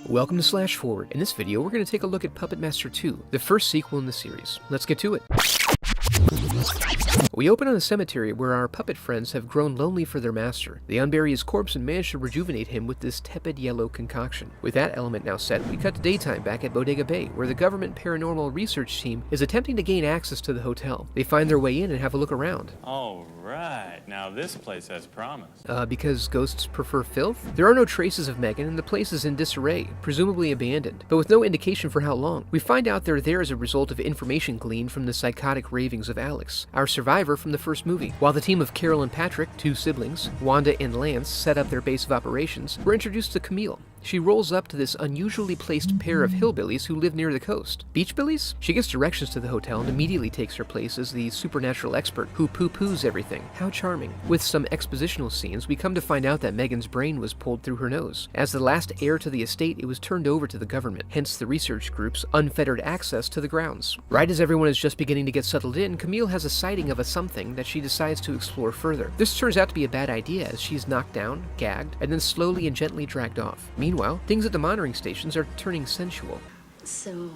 Welcome to Slash Forward. In this video, we're going to take a look at Puppetmaster 2, the first sequel in the series. Let's get to it. We open on a cemetery where our puppet friends have grown lonely for their master. They unbury his corpse and manage to rejuvenate him with this tepid yellow concoction. With that element now set, we cut to daytime back at Bodega Bay, where the government paranormal research team is attempting to gain access to the hotel. They find their way in and have a look around. All right, now this place has promise. Because ghosts prefer filth? There are no traces of Megan, and the place is in disarray, presumably abandoned, but with no indication for how long. We find out they're there as a result of information gleaned from the psychotic ravings of Alex, our survivor from the first movie. While the team of Carol and Patrick, two siblings, Wanda and Lance, set up their base of operations, we're introduced to Camille. She rolls up to this unusually placed pair of hillbillies who live near the coast. Beach billies? She gets directions to the hotel and immediately takes her place as the supernatural expert who poo-poos everything. How charming. With some expositional scenes, we come to find out that Megan's brain was pulled through her nose. As the last heir to the estate, it was turned over to the government, hence the research group's unfettered access to the grounds. Right as everyone is just beginning to get settled in, Camille has a sighting of a something that she decides to explore further. This turns out to be a bad idea as she's knocked down, gagged, and then slowly and gently dragged off. Meanwhile, things at the monitoring stations are turning sensual. So,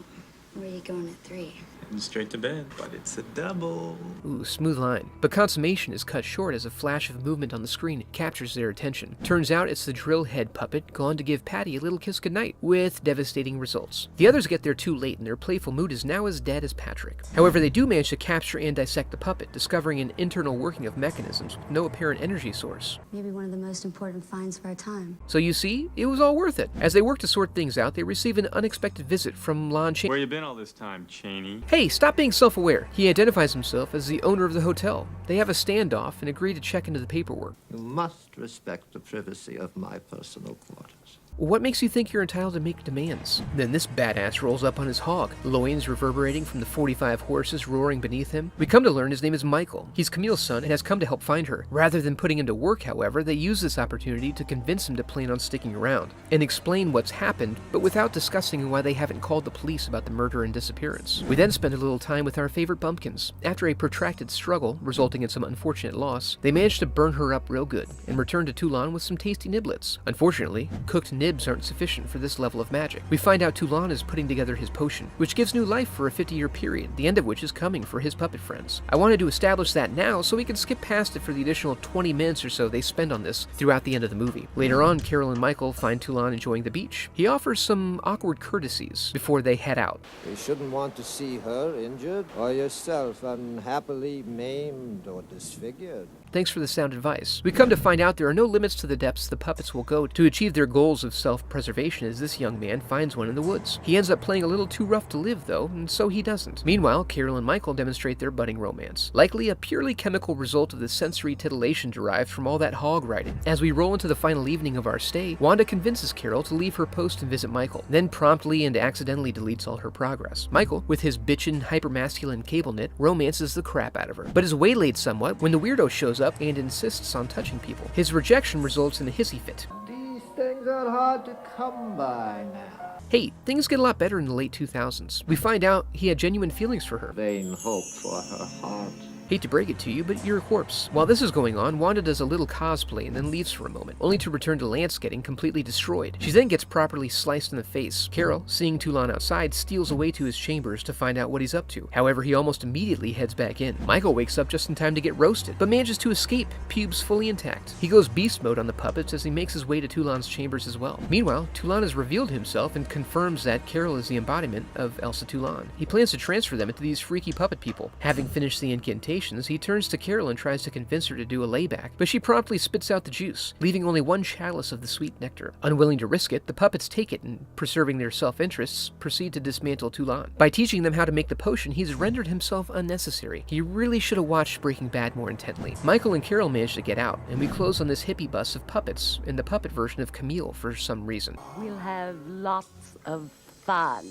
where are you going at 3? Straight to bed, but it's a double. Ooh, smooth line. But consummation is cut short as a flash of movement on the screen captures their attention. Turns out it's the drill head puppet gone to give Patty a little kiss goodnight, with devastating results. The others get there too late and their playful mood is now as dead as Patrick. However, they do manage to capture and dissect the puppet, discovering an internal working of mechanisms with no apparent energy source. Maybe one of the most important finds of our time. So you see, it was all worth it. As they work to sort things out, they receive an unexpected visit from Lon Chaney. Where you been all this time, Chaney? Hey, stop being self-aware. He identifies himself as the owner of the hotel. They have a standoff and agree to check into the paperwork. You must respect the privacy of my personal quarters. What makes you think you're entitled to make demands? Then this badass rolls up on his hog, loins reverberating from the 45 horses roaring beneath him. We come to learn his name is Michael. He's Camille's son and has come to help find her. Rather than putting him to work, however, they use this opportunity to convince him to plan on sticking around and explain what's happened, but without discussing why they haven't called the police about the murder and disappearance. We then spend a little time with our favorite bumpkins. After a protracted struggle, resulting in some unfortunate loss, they manage to burn her up real good and return to Toulon with some tasty niblets. Unfortunately, cooked nibs aren't sufficient for this level of magic. We find out Toulon is putting together his potion, which gives new life for a 50-year period, the end of which is coming for his puppet friends. I wanted to establish that now so we can skip past it for the additional 20 minutes or so they spend on this throughout the end of the movie. Later on, Carol and Michael find Toulon enjoying the beach. He offers some awkward courtesies before they head out. You shouldn't want to see her injured or yourself unhappily maimed or disfigured. Thanks for the sound advice. We come to find out there are no limits to the depths the puppets will go to achieve their goals of self-preservation as this young man finds one in the woods. He ends up playing a little too rough to live, though, and so he doesn't. Meanwhile, Carol and Michael demonstrate their budding romance, likely a purely chemical result of the sensory titillation derived from all that hog riding. As we roll into the final evening of our stay, Wanda convinces Carol to leave her post and visit Michael, then promptly and accidentally deletes all her progress. Michael, with his bitchin' hypermasculine cable knit, romances the crap out of her, but is waylaid somewhat when the weirdo shows up and insists on touching people. His rejection results in a hissy fit. These things are hard to come by now. Hey, things get a lot better in the late 2000s. We find out he had genuine feelings for her. Vain hope for her heart. Hate to break it to you, but you're a corpse. While this is going on, Wanda does a little cosplay and then leaves for a moment, only to return to Lance getting completely destroyed. She then gets properly sliced in the face. Carol, seeing Toulon outside, steals away to his chambers to find out what he's up to. However, he almost immediately heads back in. Michael wakes up just in time to get roasted, but manages to escape, pubes fully intact. He goes beast mode on the puppets as he makes his way to Toulon's chambers as well. Meanwhile, Toulon has revealed himself and confirms that Carol is the embodiment of Elsa Toulon. He plans to transfer them into these freaky puppet people. Having finished the incantations, he turns to Carol and tries to convince her to do a layback, but she promptly spits out the juice, leaving only one chalice of the sweet nectar. Unwilling to risk it, the puppets take it and, preserving their self-interests, proceed to dismantle Toulon. By teaching them how to make the potion, he's rendered himself unnecessary. He really should have watched Breaking Bad more intently. Michael and Carol manage to get out, and we close on this hippie bus of puppets in the puppet version of Camille for some reason. We'll have lots of fun.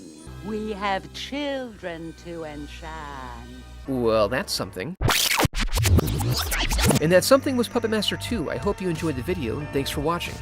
We have children to enchant. Well, that's something. And that something was Puppetmaster 2. I hope you enjoyed the video, and thanks for watching.